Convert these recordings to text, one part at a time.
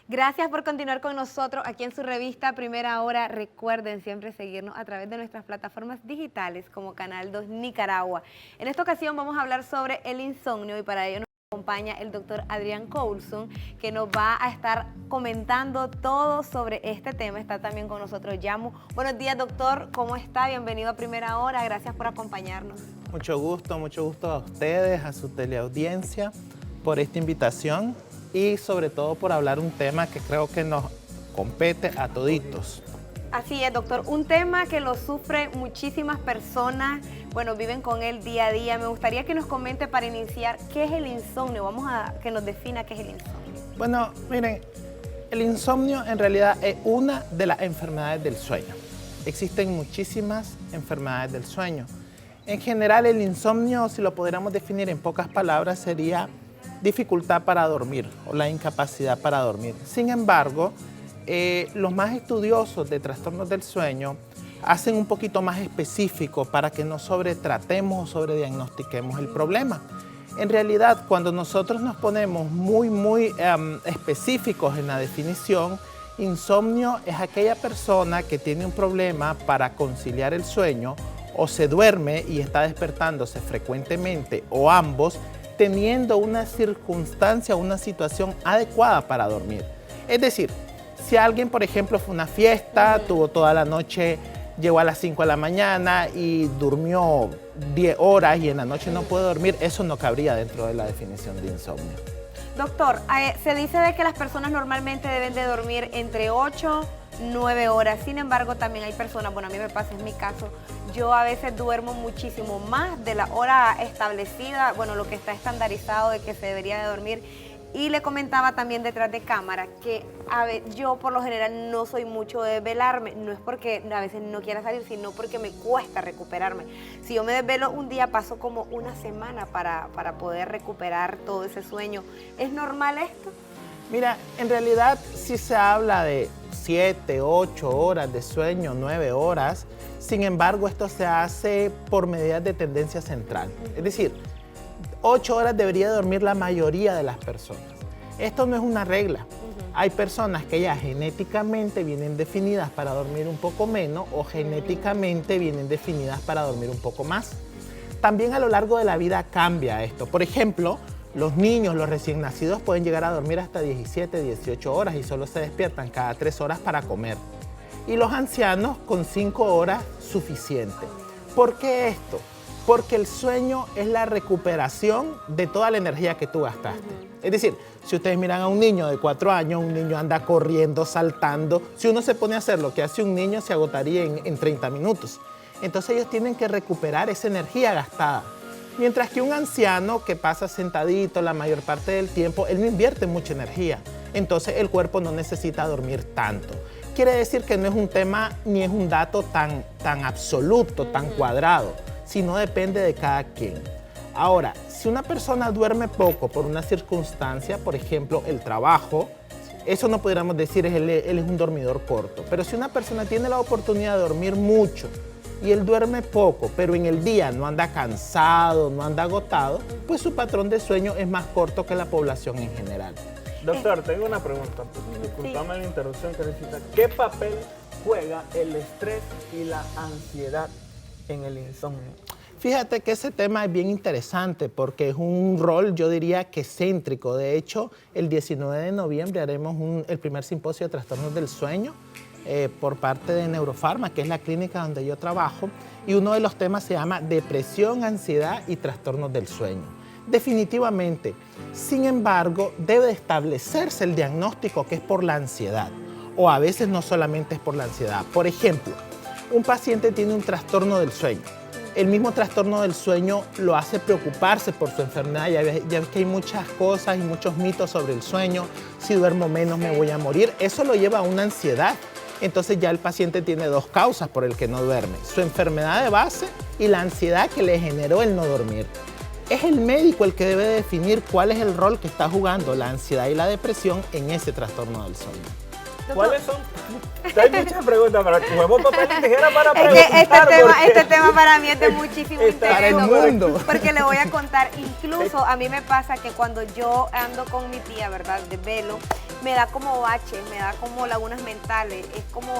Gracias por continuar con nosotros aquí en su revista Primera Hora. Recuerden siempre seguirnos a través de nuestras plataformas digitales como Canal 2 Nicaragua. En esta ocasión vamos a hablar sobre el insomnio y para ello nos acompaña el doctor Adrián Coulson, que nos va a estar comentando todo sobre este tema. Está también con nosotros Yamu. Buenos días, doctor. ¿Cómo está? Bienvenido a Primera Hora. Gracias por acompañarnos. Mucho gusto a ustedes, a su teleaudiencia, por esta invitación y sobre todo por hablar un tema que creo que nos compete a toditos. Así es, doctor. Un tema que lo sufren muchísimas personas, bueno, viven con él día a día. Me gustaría que nos comente para iniciar qué es el insomnio. Vamos a que nos defina qué es el insomnio. Bueno, miren, el insomnio en realidad es una de las enfermedades del sueño. Existen muchísimas enfermedades del sueño. En general, el insomnio, si lo pudiéramos definir en pocas palabras, sería dificultad para dormir o la incapacidad para dormir. Sin embargo, los más estudiosos de trastornos del sueño hacen un poquito más específico para que no sobretratemos o sobrediagnostiquemos el problema. En realidad, cuando nosotros nos ponemos muy específicos en la definición, insomnio es aquella persona que tiene un problema para conciliar el sueño o se duerme y está despertándose frecuentemente o ambos, teniendo una circunstancia, una situación adecuada para dormir. Es decir, si alguien, por ejemplo, fue a una fiesta, tuvo toda la noche, llegó a las 5 de la mañana y durmió 10 horas y en la noche no puede dormir, eso no cabría dentro de la definición de insomnio. Doctor, se dice de que las personas normalmente deben de dormir entre 8 9 horas. Sin embargo, también hay personas, bueno, a mí me pasa, es mi caso, yo a veces duermo muchísimo más de la hora establecida, bueno, lo que está estandarizado de que se debería de dormir. Y le comentaba también detrás de cámara que yo por lo general no soy mucho de desvelarme, no es porque a veces no quiera salir, sino porque me cuesta recuperarme. Si yo me desvelo un día, paso como una semana para poder recuperar todo ese sueño. ¿Es normal esto? Mira, en realidad sí se habla de 7, 8 horas de sueño, 9 horas. Sin embargo, esto se hace por medidas de tendencia central. Es decir, 8 horas debería dormir la mayoría de las personas. Esto no es una regla. Hay personas que ya genéticamente vienen definidas para dormir un poco menos o genéticamente vienen definidas para dormir un poco más. También a lo largo de la vida cambia esto. Por ejemplo, los niños, los recién nacidos pueden llegar a dormir hasta 17, 18 horas y solo se despiertan cada 3 horas para comer. Y los ancianos con 5 horas suficiente. ¿Por qué esto? Porque el sueño es la recuperación de toda la energía que tú gastaste. Es decir, si ustedes miran a un niño de 4 años, un niño anda corriendo, saltando. Si uno se pone a hacer lo que hace un niño, se agotaría en 30 minutos. Entonces ellos tienen que recuperar esa energía gastada. Mientras que un anciano que pasa sentadito la mayor parte del tiempo, él no invierte mucha energía. Entonces el cuerpo no necesita dormir tanto. Quiere decir que no es un tema ni es un dato tan absoluto, tan cuadrado, sino depende de cada quien. Ahora, si una persona duerme poco por una circunstancia, por ejemplo, el trabajo, eso no podríamos decir él es un dormidor corto. Pero si una persona tiene la oportunidad de dormir mucho y él duerme poco, pero en el día no anda cansado, no anda agotado, pues su patrón de sueño es más corto que la población en general. Doctor, tengo una pregunta. Disculpame la interrupción, Teresita. ¿Qué papel juega el estrés y la ansiedad en el insomnio? Fíjate que ese tema es bien interesante porque es un rol, yo diría que céntrico. De hecho, el 19 de noviembre haremos el primer simposio de trastornos del sueño por parte de Neurofarma, que es la clínica donde yo trabajo, y uno de los temas se llama depresión, ansiedad y trastornos del sueño. Definitivamente, sin embargo, debe establecerse el diagnóstico que es por la ansiedad, o a veces no solamente es por la ansiedad. Por ejemplo, un paciente tiene un trastorno del sueño. El mismo trastorno del sueño lo hace preocuparse por su enfermedad. Ya ves que hay muchas cosas y muchos mitos sobre el sueño. Si duermo menos me voy a morir. Eso lo lleva a una ansiedad. Entonces ya el paciente tiene 2 causas por el que no duerme. Su enfermedad de base y la ansiedad que le generó el no dormir. Es el médico el que debe definir cuál es el rol que está jugando la ansiedad y la depresión en ese trastorno del sueño. ¿Cuáles son? Hay muchas preguntas, pero juguemos papel y tijera para preguntar. Este tema para mí es de muchísimo interés. Para el mundo. Porque le voy a contar, incluso a mí me pasa que cuando yo ando con mi tía, ¿verdad?, de velo, me da como baches, me da como lagunas mentales, es como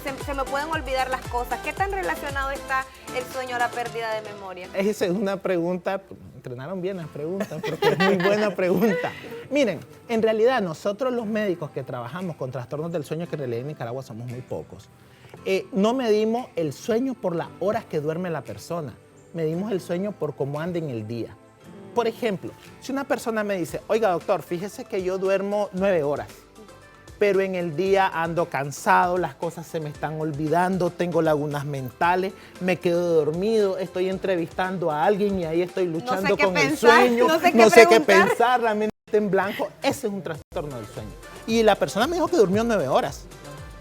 se me pueden olvidar las cosas. ¿Qué tan relacionado está el sueño a la pérdida de memoria? Esa es una pregunta, entrenaron bien las preguntas, porque es muy buena pregunta. Miren, en realidad nosotros los médicos que trabajamos con trastornos del sueño, que en realidad en Nicaragua somos muy pocos, no medimos el sueño por las horas que duerme la persona, medimos el sueño por cómo anda en el día. Por ejemplo, si una persona me dice, oiga doctor, fíjese que yo duermo 9 horas, pero en el día ando cansado, las cosas se me están olvidando, tengo lagunas mentales, me quedo dormido, estoy entrevistando a alguien y ahí estoy luchando con el sueño, no sé qué pensar, la mente en blanco, ese es un trastorno del sueño. Y la persona me dijo que durmió 9 horas.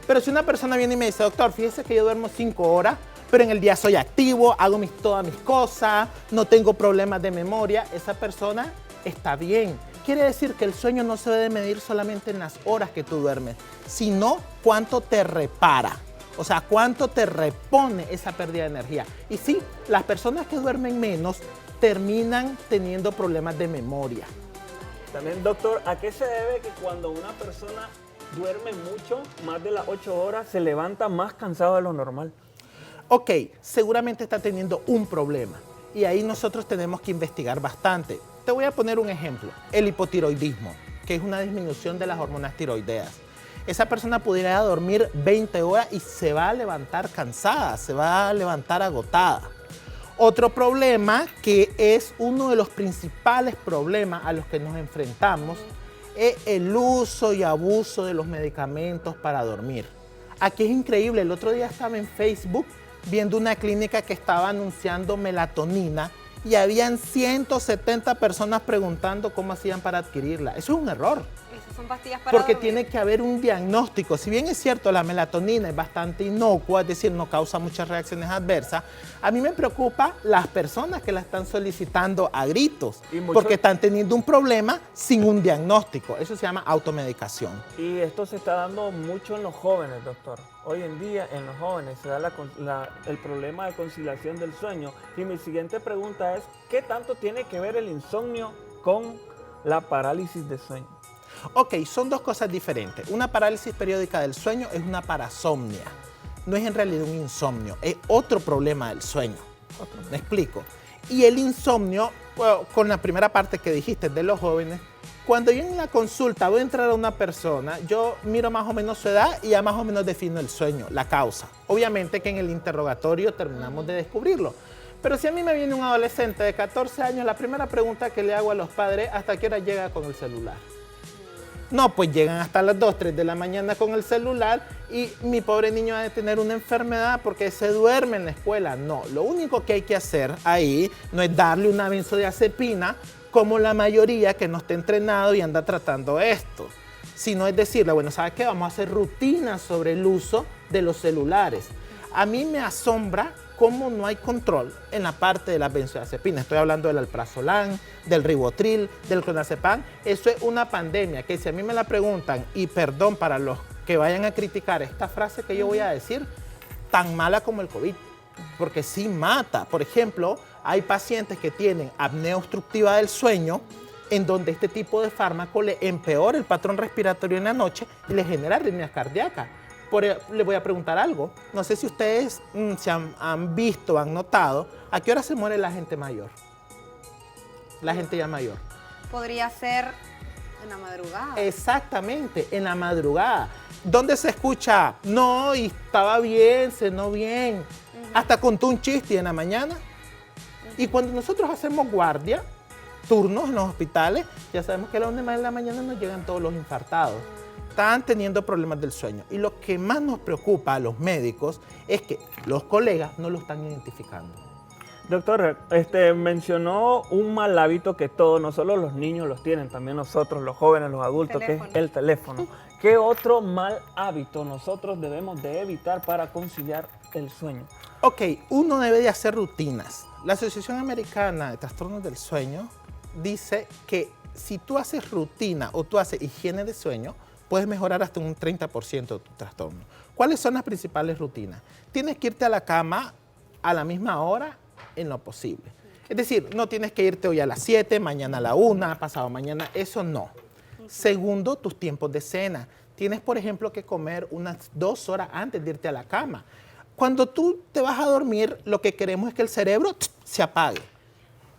Pero si una persona viene y me dice, doctor, fíjese que yo duermo 5 horas, pero en el día soy activo, hago todas mis cosas, no tengo problemas de memoria, esa persona está bien. Quiere decir que el sueño no se debe medir solamente en las horas que tú duermes, sino cuánto te repara, o sea, cuánto te repone esa pérdida de energía. Y sí, las personas que duermen menos terminan teniendo problemas de memoria. También, doctor, ¿a qué se debe que cuando una persona duerme mucho, más de las 8 horas, se levanta más cansado de lo normal? Ok, seguramente está teniendo un problema y ahí nosotros tenemos que investigar bastante. Te voy a poner un ejemplo, el hipotiroidismo, que es una disminución de las hormonas tiroideas. Esa persona pudiera dormir 20 horas y se va a levantar cansada, se va a levantar agotada. Otro problema, que es uno de los principales problemas a los que nos enfrentamos, es el uso y abuso de los medicamentos para dormir. Aquí es increíble, el otro día estaba en Facebook viendo una clínica que estaba anunciando melatonina y habían 170 personas preguntando cómo hacían para adquirirla. Eso es un error. Esas son pastillas para Porque dormir. tiene que haber un diagnóstico. Si bien es cierto, la melatonina es bastante inocua, es decir, no causa muchas reacciones adversas, a mí me preocupa las personas que la están solicitando a gritos, porque están teniendo un problema sin un diagnóstico. Eso se llama automedicación. Y esto se está dando mucho en los jóvenes, doctor. Hoy en día en los jóvenes se da el problema de conciliación del sueño. Y mi siguiente pregunta es, ¿qué tanto tiene que ver el insomnio con la parálisis de sueño? Ok, son dos cosas diferentes. Una parálisis periódica del sueño es una parasomnia. No es en realidad un insomnio, es otro problema del sueño. ¿Me explico? Y el insomnio, bueno, con la primera parte que dijiste de los jóvenes, cuando yo en la consulta voy a entrar a una persona, yo miro más o menos su edad y ya más o menos defino el sueño, la causa. Obviamente que en el interrogatorio terminamos de descubrirlo. Pero si a mí me viene un adolescente de 14 años, la primera pregunta que le hago a los padres, ¿hasta qué hora llega con el celular? No, pues llegan hasta las 2, 3 de la mañana con el celular y mi pobre niño ha de tener una enfermedad porque se duerme en la escuela. No, lo único que hay que hacer ahí no es darle una benzodiazepina como la mayoría que no está entrenado y anda tratando esto, sino es decirle, bueno, ¿sabes qué? Vamos a hacer rutinas sobre el uso de los celulares. A mí me asombra cómo no hay control en la parte de las benzodiazepinas. Estoy hablando del alprazolam, del ribotril, del clonazepam. Eso es una pandemia que si a mí me la preguntan, y perdón para los que vayan a criticar esta frase que yo voy a decir, tan mala como el COVID, porque sí mata. Por ejemplo, hay pacientes que tienen apnea obstructiva del sueño, en donde este tipo de fármaco le empeora el patrón respiratorio en la noche y le genera arritmias cardíacas. Le voy a preguntar algo. No sé si ustedes se han visto, han notado, ¿a qué hora se muere la gente mayor? La gente ya mayor. Podría ser en la madrugada. Exactamente, en la madrugada. ¿Dónde se escucha? No, y estaba bien, cenó bien. Hasta contó un chiste en la mañana. Y cuando nosotros hacemos guardia, turnos en los hospitales, ya sabemos que a las 1 de la mañana nos llegan todos los infartados. Están teniendo problemas del sueño. Y lo que más nos preocupa a los médicos es que los colegas no lo están identificando. Doctor, mencionó un mal hábito que todos, no solo los niños los tienen, también nosotros, los jóvenes, los adultos, que es el teléfono. ¿Qué otro mal hábito nosotros debemos de evitar para conciliar el sueño? Ok, uno debe de hacer rutinas. La Asociación Americana de Trastornos del Sueño dice que si tú haces rutina o tú haces higiene de sueño, puedes mejorar hasta un 30% de tu trastorno. ¿Cuáles son las principales rutinas? Tienes que irte a la cama a la misma hora en lo posible. Es decir, no tienes que irte hoy a las 7, mañana a la 1, pasado mañana, eso no. Segundo, tus tiempos de cena. Tienes, por ejemplo, que comer unas 2 horas antes de irte a la cama. Cuando tú te vas a dormir, lo que queremos es que el cerebro se apague.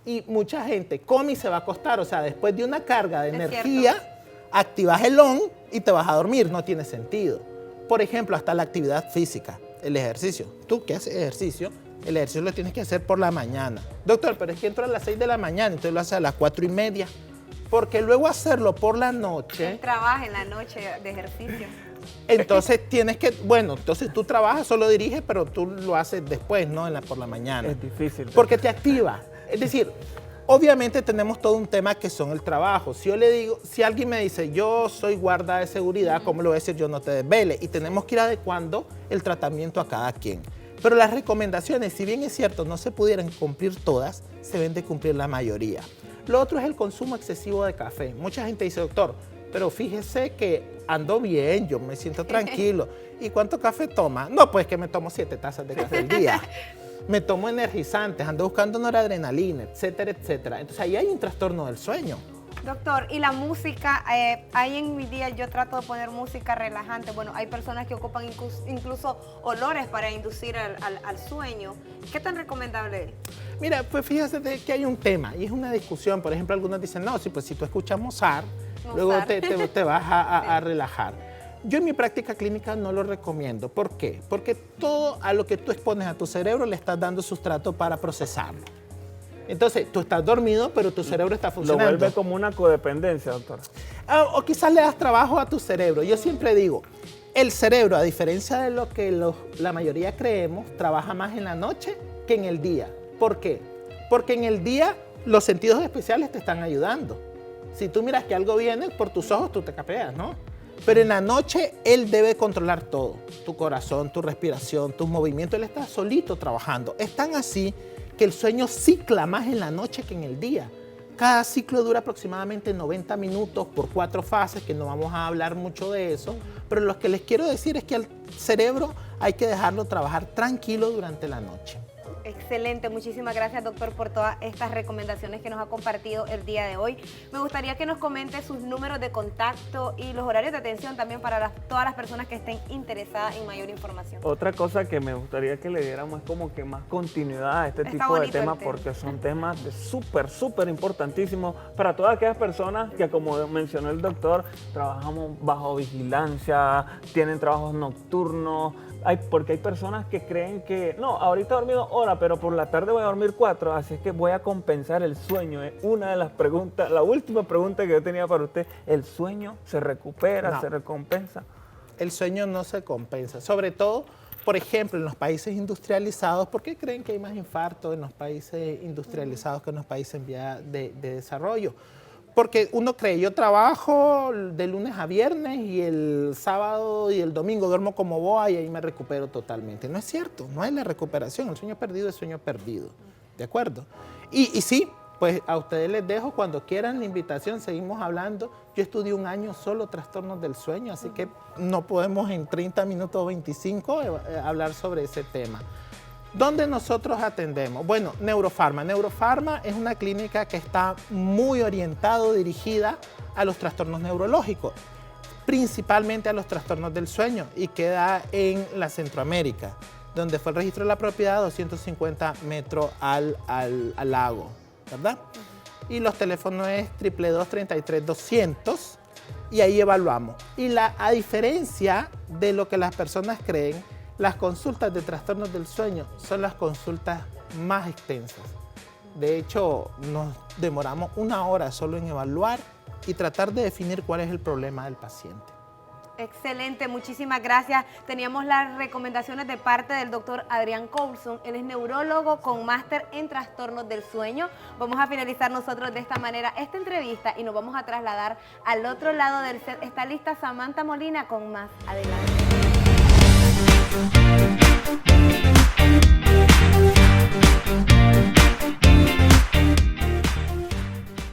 Y mucha gente come y se va a acostar. O sea, después de una carga de energía, activas el on y te vas a dormir. No tiene sentido. Por ejemplo, hasta la actividad física, el ejercicio. Tú que haces ejercicio, el ejercicio lo tienes que hacer por la mañana. Doctor, pero es que entro a las 6 de la mañana, entonces lo haces a las 4:30. Porque luego hacerlo por la noche... Él trabaja en la noche de ejercicio. Entonces tienes que... Bueno, entonces tú trabajas, solo diriges, pero tú lo haces después, ¿no? Por la mañana. Es difícil. Porque te activa. Es decir, obviamente tenemos todo un tema que son el trabajo. Si yo le digo, si alguien me dice, yo soy guarda de seguridad, ¿cómo le voy a decir yo no te desvele? Y tenemos que ir adecuando el tratamiento a cada quien. Pero las recomendaciones, si bien es cierto, no se pudieran cumplir todas, se deben de cumplir la mayoría. Lo otro es el consumo excesivo de café. Mucha gente dice, doctor, pero fíjese que ando bien, yo me siento tranquilo. ¿Y cuánto café toma? No, pues que me tomo 7 tazas de café al día. Me tomo energizantes, ando buscando noradrenalina, etcétera, etcétera. Entonces ahí hay un trastorno del sueño. Doctor, y la música, ahí en mi día yo trato de poner música relajante. Bueno, hay personas que ocupan incluso olores para inducir al sueño. ¿Qué tan recomendable es? Mira, pues fíjate que hay un tema y es una discusión. Por ejemplo, algunos dicen, no, sí, pues si tú escuchas Mozart, luego te vas a relajar. Yo en mi práctica clínica no lo recomiendo. ¿Por qué? Porque todo a lo que tú expones a tu cerebro le estás dando sustrato para procesarlo. Entonces, tú estás dormido, pero tu cerebro está funcionando. Lo vuelve como una codependencia, doctor. O quizás le das trabajo a tu cerebro. Yo siempre digo, el cerebro, a diferencia de lo que la mayoría creemos, trabaja más en la noche que en el día. ¿Por qué? Porque en el día los sentidos especiales te están ayudando. Si tú miras que algo viene, por tus ojos tú te capeas, ¿no? Pero en la noche él debe controlar todo. Tu corazón, tu respiración, tus movimientos. Él está solito trabajando. Es tan así que el sueño cicla más en la noche que en el día. Cada ciclo dura aproximadamente 90 minutos por 4 fases, que no vamos a hablar mucho de eso, pero lo que les quiero decir es que al cerebro hay que dejarlo trabajar tranquilo durante la noche. Excelente, muchísimas gracias, doctor, por todas estas recomendaciones que nos ha compartido el día de hoy. Me gustaría que nos comente sus números de contacto y los horarios de atención también para todas las personas que estén interesadas en mayor información. Otra cosa que me gustaría que le diéramos es como que más continuidad a este tipo de temas, porque son temas de súper importantísimos para todas aquellas personas que, como mencionó el doctor, trabajamos bajo vigilancia, tienen trabajos nocturnos. Porque hay personas que creen que, no, ahorita he dormido hora, pero por la tarde voy a dormir 4, así es que voy a compensar el sueño. Es una de las preguntas, la última pregunta que yo tenía para usted. ¿El sueño se recupera, no, se recompensa? El sueño no se compensa, sobre todo, por ejemplo, en los países industrializados. ¿Por qué creen que hay más infartos en los países industrializados que en los países en vía de desarrollo? Porque uno cree, yo trabajo de lunes a viernes y el sábado y el domingo duermo como boa y ahí me recupero totalmente. No es cierto, no es la recuperación, el sueño perdido es sueño perdido, ¿de acuerdo? Y sí, pues a ustedes les dejo cuando quieran la invitación, seguimos hablando. Yo estudié 1 año solo trastornos del sueño, así que no podemos en 30 minutos o 25 hablar sobre ese tema. ¿Dónde nosotros atendemos? Bueno, Neurofarma. Neurofarma es una clínica que está muy orientada, dirigida a los trastornos neurológicos, principalmente a los trastornos del sueño, y queda en la Centroamérica, donde fue el registro de la propiedad 250 metros al lago, ¿verdad? Y los teléfonos es 222-33-200 y ahí evaluamos. Y a diferencia de lo que las personas creen, las consultas de trastornos del sueño son las consultas más extensas. De hecho, nos demoramos 1 hora solo en evaluar y tratar de definir cuál es el problema del paciente. Excelente, muchísimas gracias. Teníamos las recomendaciones de parte del doctor Adrián Coulson. Él es neurólogo con máster en trastornos del sueño. Vamos a finalizar nosotros de esta manera esta entrevista y nos vamos a trasladar al otro lado del set. Está lista Samantha Molina con más. Adelante.